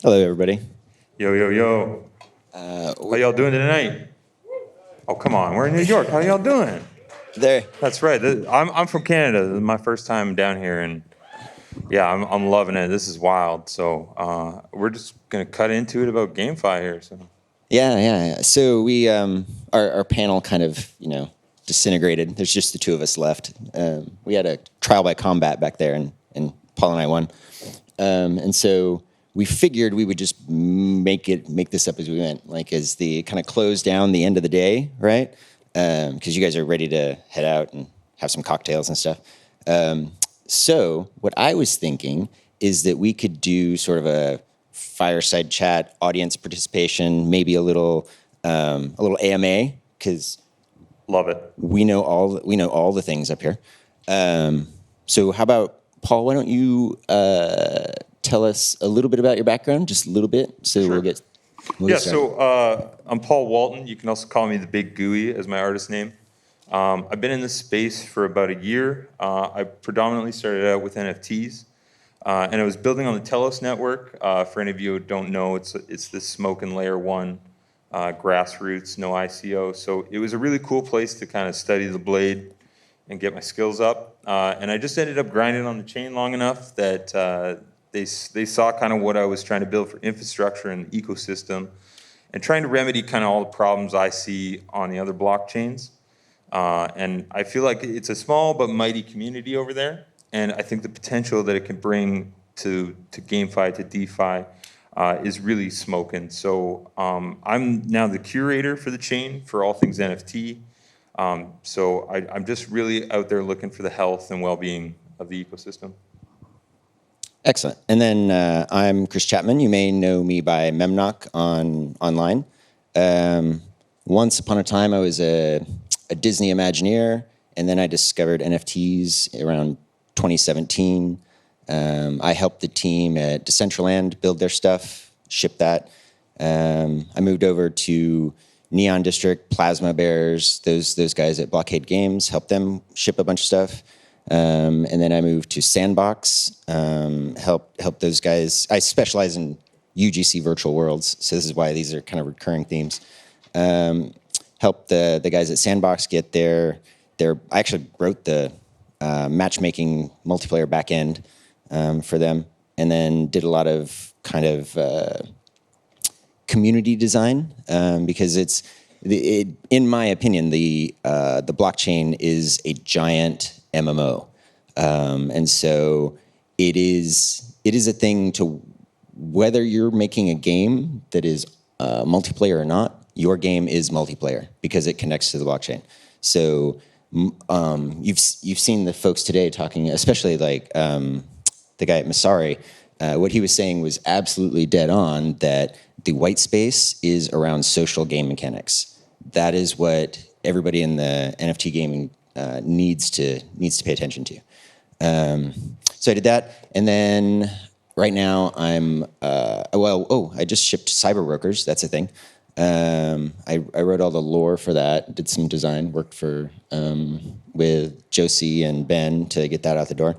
Hello, everybody. Yo, yo, yo. How y'all doing tonight? Oh, come on. We're in New York. How y'all doing? There. That's right. I'm from Canada. This is my first time down here, and yeah, I'm loving it. This is wild. So we're just gonna cut into it about GameFi here. So Yeah. So we, our panel kind of, disintegrated. There's just the two of us left. We had a trial by combat back there, and Paul and I won. And so we figured we would just make this up as we went, like as the kind of close down the end of the day, right? Because you guys are ready to head out and have some cocktails and stuff. So what I was thinking is that we could do sort of a fireside chat, audience participation, maybe a little AMA, because love it. we know all the things up here. So how about Paul? Why don't you tell us a little bit about your background, just a little bit, so Sure. we'll get Yeah. started. So I'm Paul Walton. You can also call me the Big Gooey as my artist name. I've been in this space for about a year. I predominantly started out with NFTs. And I was building on the Telos network. For any of you who don't know, it's this smoke and layer one, grassroots, no ICO. So it was a really cool place to kind of study the blade and get my skills up. And I just ended up grinding on the chain long enough that they saw kind of what I was trying to build for infrastructure and the ecosystem, and trying to remedy kind of all the problems I see on the other blockchains. And I feel like it's a small but mighty community over there. And I think the potential that it can bring to GameFi, to DeFi, is really smoking. So I'm now the curator for the chain for all things NFT. So I'm just really out there looking for the health and well-being of the ecosystem. Excellent. And then I'm Chris Chapman. You may know me by Memnock online. Once upon a time, I was a Disney Imagineer, and then I discovered NFTs around 2017. I helped the team at Decentraland build their stuff, ship that. I moved over to Neon District, Plasma Bears, those guys at Blockade Games, helped them ship a bunch of stuff. And then I moved to Sandbox, help those guys. I specialize in UGC virtual worlds, so this is why these are kind of recurring themes. Help the guys at Sandbox get their. I actually wrote the matchmaking multiplayer backend for them, and then did a lot of kind of community design because in my opinion, the blockchain is a giant MMO, and so it is a thing to, whether you're making a game that is multiplayer or not, your game is multiplayer because it connects to the blockchain. So you've seen the folks today talking, especially like the guy at Masari. What he was saying was absolutely dead on, that the white space is around social game mechanics. That is what everybody in the NFT gaming needs to pay attention to. So I did that, and then right now I'm I just shipped Cyber Brokers. That's a thing. I wrote all the lore for that. Did some design, worked for with Josie and Ben to get that out the door.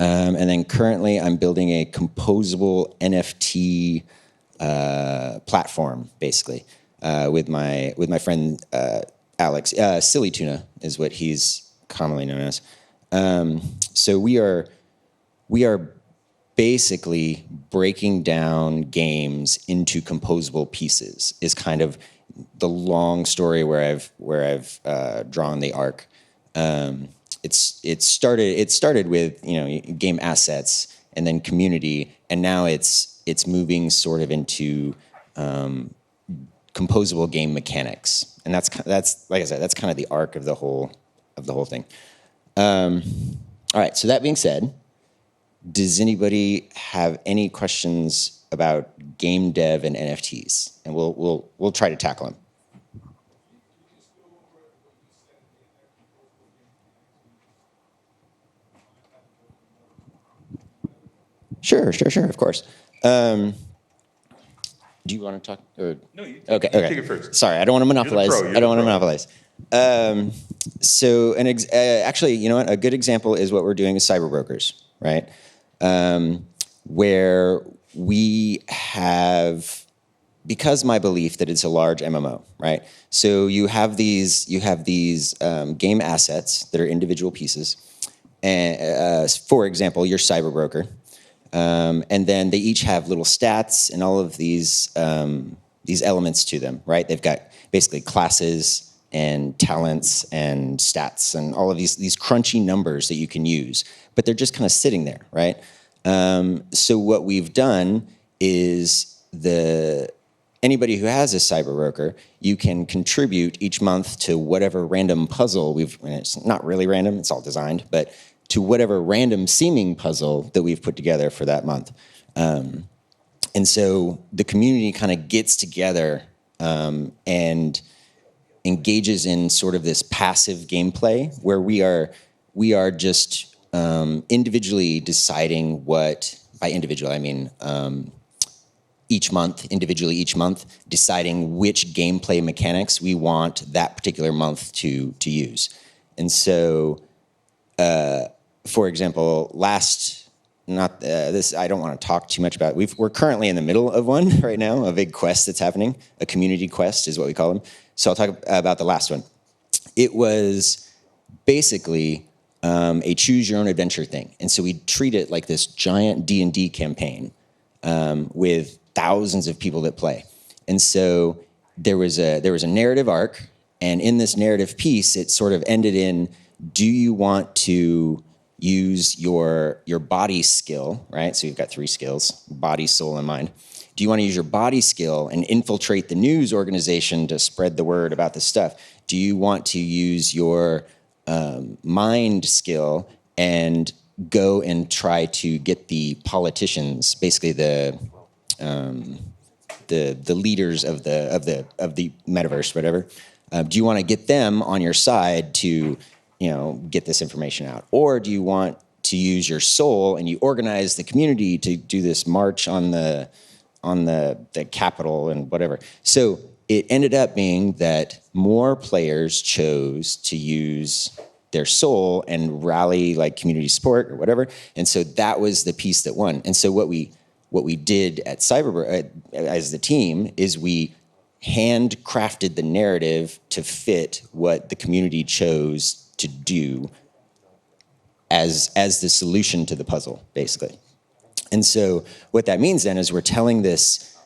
And then currently I'm building a composable NFT platform, basically, with my friend Alex. Silly Tuna is what he's commonly known as. So we are basically breaking down games into composable pieces, is kind of the long story where I've drawn the arc. It started with game assets and then community, and now it's moving sort of into composable game mechanics, and that's like I said, that's kind of the arc of the whole thing. All right. So that being said, does anybody have any questions about game dev and NFTs? And we'll try to tackle them. Sure, of course. Do you want to talk? Or? No, you Okay. take it first. Sorry, I don't want to monopolize. You're the pro. I don't want to monopolize. So, actually, you know what? A good example is what we're doing with Cyber Brokers, right? Where we have, because my belief that it's a large MMO, right? So you have these game assets that are individual pieces, and for example, your cyber broker, and then they each have little stats and all of these elements to them, right? They've got basically classes and talents and stats and all of these crunchy numbers that you can use, but they're just kind of sitting there, right? So what we've done is anybody who has a cyber broker, you can contribute each month to whatever random puzzle and it's not really random, it's all designed, but to whatever random seeming puzzle that we've put together for that month. And so the community kind of gets together and engages in sort of this passive gameplay where we are just individually deciding by individual I mean each month, deciding which gameplay mechanics we want that particular month to use. And so, for example, I don't want to talk too much about it. We're currently in the middle of one right now, a big quest that's happening. A community quest is what we call them. So I'll talk about the last one. It was basically a choose your own adventure thing. And so we treat it like this giant D&D campaign with thousands of people that play. And so there was a narrative arc, and in this narrative piece, it sort of ended in, do you want to use your body skill, right? So you've got 3 skills, body, soul, and mind. Do you want to use your body skill and infiltrate the news organization to spread the word about this stuff? Do you want to use your mind skill and go and try to get the politicians, basically the leaders of the metaverse, whatever? Do you want to get them on your side to get this information out? Or do you want to use your soul and you organize the community to do this march on the Capitol and whatever? So it ended up being that more players chose to use their soul and rally like community support or whatever. And so that was the piece that won. And so what we did at as the team is we handcrafted the narrative to fit what the community chose to do as the solution to the puzzle, basically. And so what that means then is we're telling this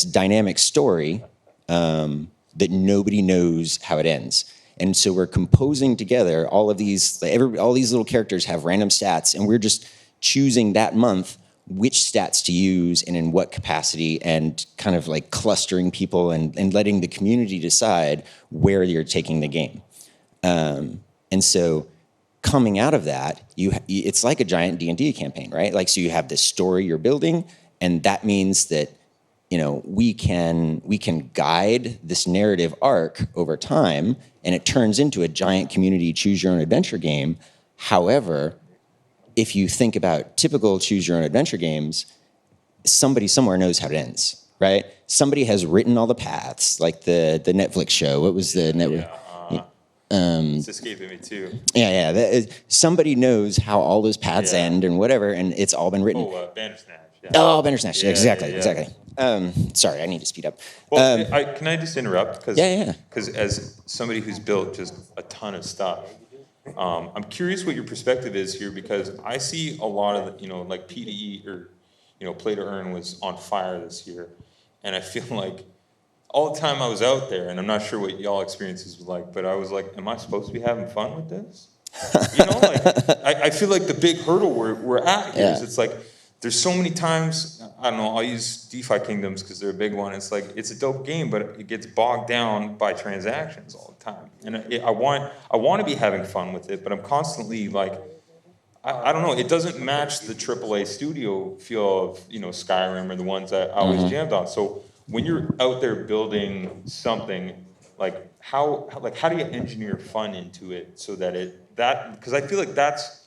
dynamic story that nobody knows how it ends. And so we're composing together all these little characters have random stats, and we're just choosing that month which stats to use and in what capacity, and kind of like clustering people and letting the community decide where you're taking the game. And so coming out of that, it's like a giant D&D campaign, right? Like, so you have this story you're building, and that means that, we can guide this narrative arc over time, and it turns into a giant community choose your own adventure game. However, if you think about typical choose your own adventure games, somebody somewhere knows how it ends, right? Somebody has written all the paths, like the Netflix show. What was the Netflix? It's escaping me too. Somebody knows how all those paths end and whatever, and it's all been written. Bandersnatch. Yeah. Oh, Bandersnatch. Yeah, exactly. Sorry, I need to speed up. Well, can I just interrupt? Because as somebody who's built just a ton of stuff, I'm curious what your perspective is here, because I see a lot of like PDE or Play to Earn was on fire this year, and I feel like all the time I was out there, and I'm not sure what y'all experiences was like, but I was like, am I supposed to be having fun with this? I feel like the big hurdle we're at here is it's like, there's so many times, I don't know, I'll use DeFi Kingdoms because they're a big one. It's like, it's a dope game, but it gets bogged down by transactions all the time. And I want to be having fun with it, but I'm constantly like, I don't know, it doesn't match the AAA studio feel of, Skyrim or the ones that I always jammed on. So when you're out there building something, like how do you engineer fun into it so that because I feel like that's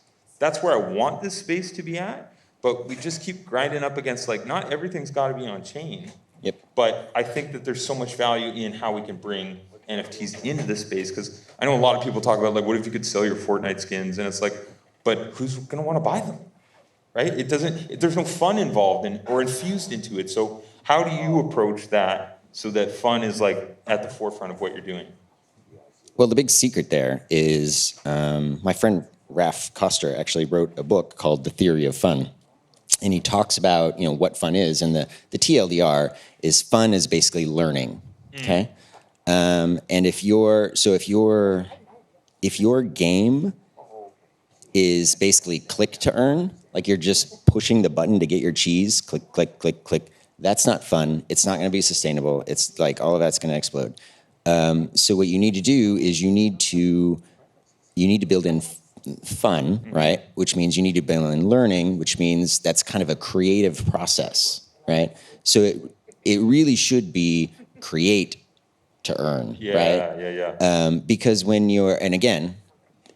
where I want this space to be at, but we just keep grinding up against, like, not everything's got to be on chain. Yep. But I think that there's so much value in how we can bring NFTs into this space, because I know a lot of people talk about, like, what if you could sell your Fortnite skins, and it's like, but who's going to want to buy them? right? There's no fun involved in or infused into it. So how do you approach that so that fun is like at the forefront of what you're doing? Well, the big secret there is my friend Raf Koster actually wrote a book called The Theory of Fun. And he talks about, what fun is. And the TLDR is fun is basically learning, okay? And if your game is basically click to earn, like you're just pushing the button to get your cheese, click, click, click, click, that's not fun. It's not going to be sustainable. It's like all of that's going to explode. So what you need to do is you need to build in fun, right? Which means you need to build in learning, which means that's kind of a creative process, right? So it really should be create to earn, right? Yeah. Because and again,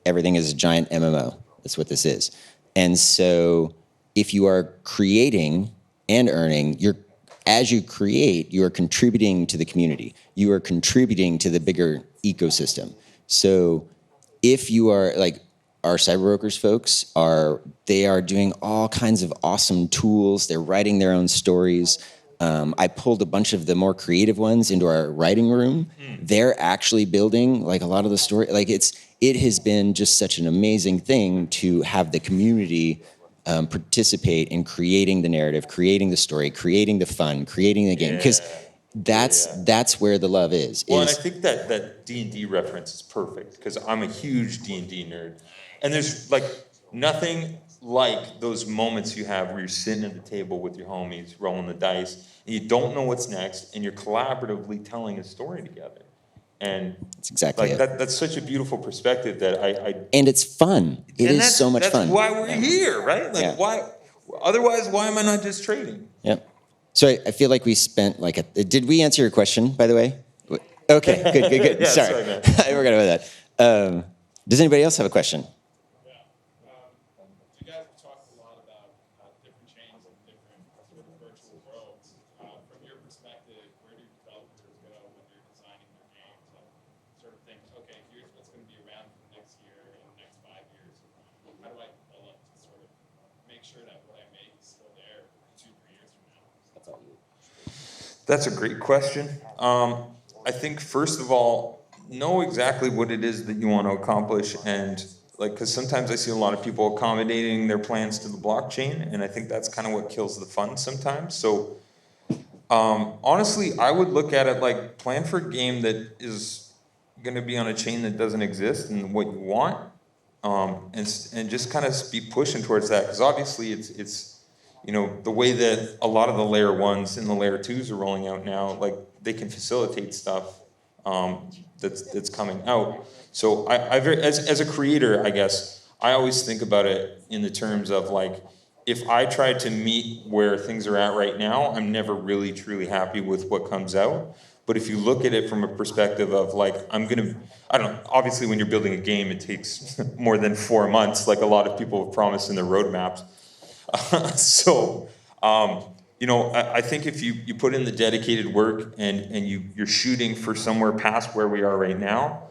everything is a giant MMO. That's what this is. And so if you are creating and earning, as you create, you are contributing to the community. You are contributing to the bigger ecosystem. So if you are like our Cyberbrokers folks they are doing all kinds of awesome tools. They're writing their own stories. I pulled a bunch of the more creative ones into our writing room. They're actually building like a lot of the story. Like it has been just such an amazing thing to have the community participate in creating the narrative, creating the story, creating the fun, creating the game. Because that's where the love is. Well, and I think that D&D reference is perfect because I'm a huge D&D nerd. And there's like nothing like those moments you have where you're sitting at the table with your homies, rolling the dice, and you don't know what's next, and you're collaboratively telling a story together. And that's exactly like that's such a beautiful perspective that I and it's fun. It is so much fun. That's why we're here, right? Like why? Otherwise, why am I not just trading? Yep. So I feel like we spent did we answer your question, by the way? Okay, good. Yeah, sorry man. I forgot about that. Does anybody else have a question? You guys have talked a lot about different chains and different sort of virtual worlds. From your perspective, where do developers go when they're designing their games and sort of think, okay, here's what's going to be around for next year and the next 5 years? How do I develop to sort of make sure that what I make is still there 2-3 years from now? That's all. That's a great question. I think first of all, know exactly what it is that you want to accomplish, and because sometimes I see a lot of people accommodating their plans to the blockchain, and I think that's kind of what kills the fun sometimes. So honestly, I would look at it like plan for a game that is going to be on a chain that doesn't exist and what you want, and just kind of be pushing towards that, because obviously it's the way that a lot of the layer 1s and the layer 2s are rolling out now, like they can facilitate stuff that's coming out. So as a creator, I guess, I always think about it in the terms of like, if I try to meet where things are at right now, I'm never really truly happy with what comes out. But if you look at it from a perspective of like, I don't know, obviously when you're building a game, it takes more than 4 months, like a lot of people have promised in their roadmaps. So, I think if you put in the dedicated work and you're shooting for somewhere past where we are right now,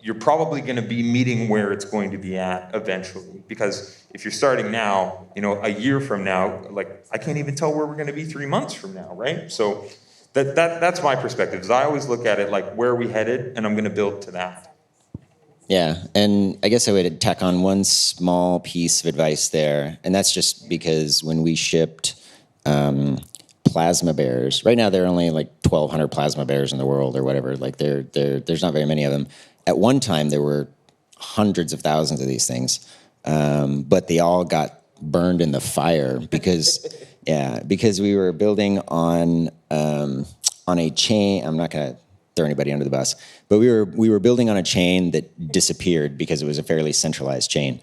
you're probably going to be meeting where it's going to be at eventually. Because if you're starting now, a year from now, like I can't even tell where we're going to be 3 months from now, right? So that's my perspective. Is I always look at it like where are we headed, and I'm going to build to that. Yeah, and I guess I would tack on one small piece of advice there, and that's just because when we shipped plasma bears, right now there are only like 1,200 plasma bears in the world or whatever. Like there's not very many of them. At one time, there were hundreds of thousands of these things, but they all got burned in the fire because we were building on a chain. I'm not gonna throw anybody under the bus, but we were building on a chain that disappeared because it was a fairly centralized chain.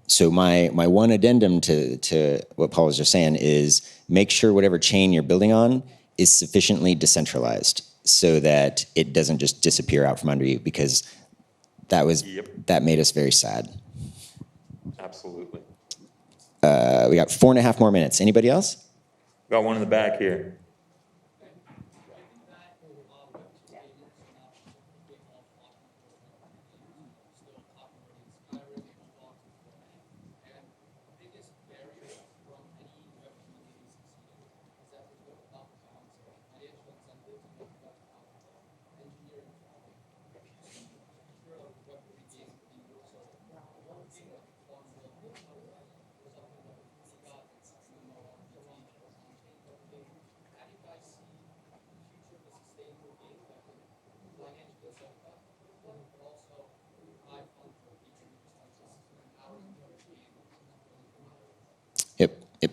So my one addendum to what Paul was just saying is make sure whatever chain you're building on is sufficiently decentralized so that it doesn't just disappear out from under you, because that made us very sad. Absolutely. We got 4.5 more minutes. Anybody else? Got one in the back here.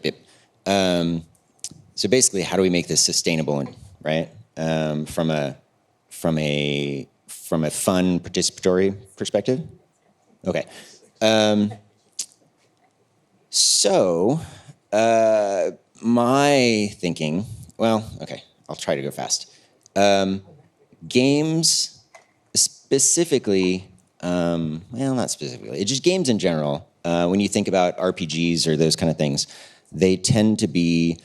Yep, yep. So basically, how do we make this sustainable, right? From a fun participatory perspective. Okay. So my thinking. Well, okay. I'll try to go fast. Games, specifically. Well, not specifically. It's just games in general. When you think about RPGs or those kind of things, they tend to be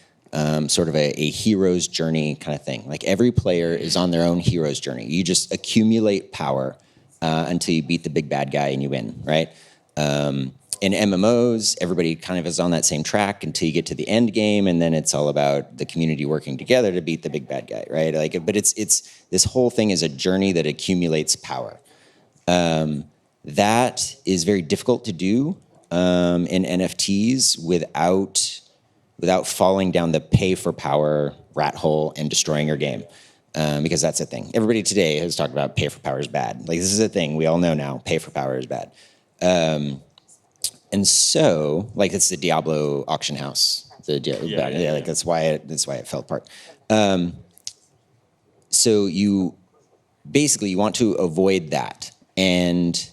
sort of a hero's journey kind of thing. Like every player is on their own hero's journey. You just accumulate power until you beat the big bad guy and you win, right? In MMOs, everybody kind of is on that same track until you get to the end game, and then it's all about the community working together to beat the big bad guy, right? Like, but it's this whole thing is a journey that accumulates power. That is very difficult to do in NFTs without falling down the pay for power rat hole and destroying your game. Because that's a thing. Everybody today has talked about pay for power is bad. Like this is a thing we all know now. Pay for power is bad. And so, like it's the Diablo auction house. Like that's why it fell apart. So you want to avoid that, and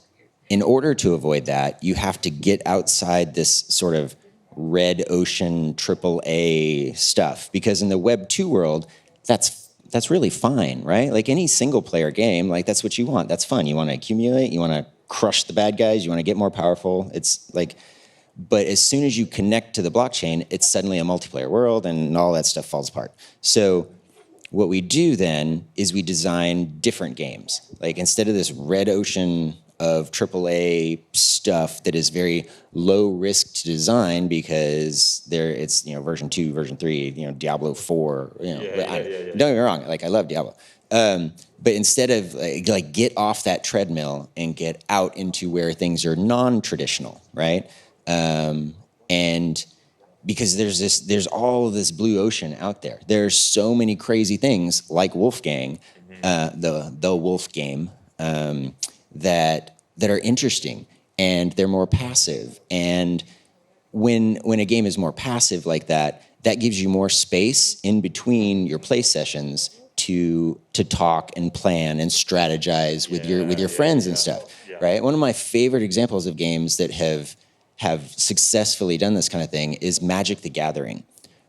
in order to avoid that, you have to get outside this sort of red ocean AAA stuff. Because in the Web 2 world, that's really fine, right? Like any single player game, like that's what you want. That's fun. You want to accumulate. You want to crush the bad guys. You want to get more powerful. It's like, but as soon as you connect to the blockchain, it's suddenly a multiplayer world and all that stuff falls apart. So what we do then is we design different games. Like instead of this red ocean of AAA stuff that is very low risk to design because it's version 2, version 3, Diablo 4. Don't get me wrong, like I love Diablo. But instead of like get off that treadmill and get out into where things are non-traditional, right? And because there's all of this blue ocean out there. There's so many crazy things like Wolfgang, the Wolf game, that are interesting and they're more passive. And when a game is more passive like that, that gives you more space in between your play sessions to talk and plan and strategize with your friends and stuff, right? One of my favorite examples of games that have successfully done this kind of thing is Magic the Gathering,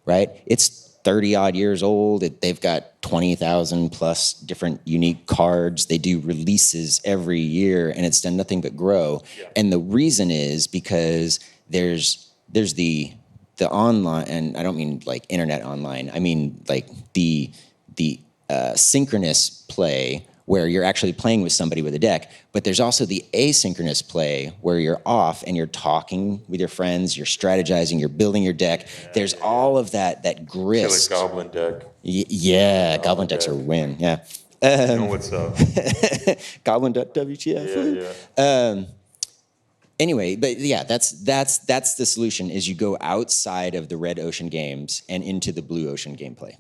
right? It's 30 odd years old. They've got 20,000 plus different unique cards. They do releases every year and it's done nothing but grow. Yeah. And the reason is because there's the online, and I don't mean like internet online. I mean like the synchronous play where you're actually playing with somebody with a deck, but there's also the asynchronous play where you're off and you're talking with your friends, you're strategizing, you're building your deck. There's all of that grist. Killer Goblin deck. Goblin decks are win. Yeah. You know what's up. Goblin.wtf. Yeah. Anyway, but yeah, that's the solution is you go outside of the red ocean games and into the blue ocean gameplay.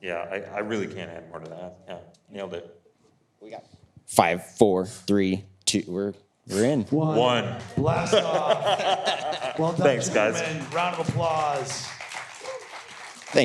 Yeah, I really can't add more to that. Yeah, nailed it. We got 5, 4, 3, 2. We're in. One. Blast off. Well done, Thanks, guys. gentlemen. Round of applause.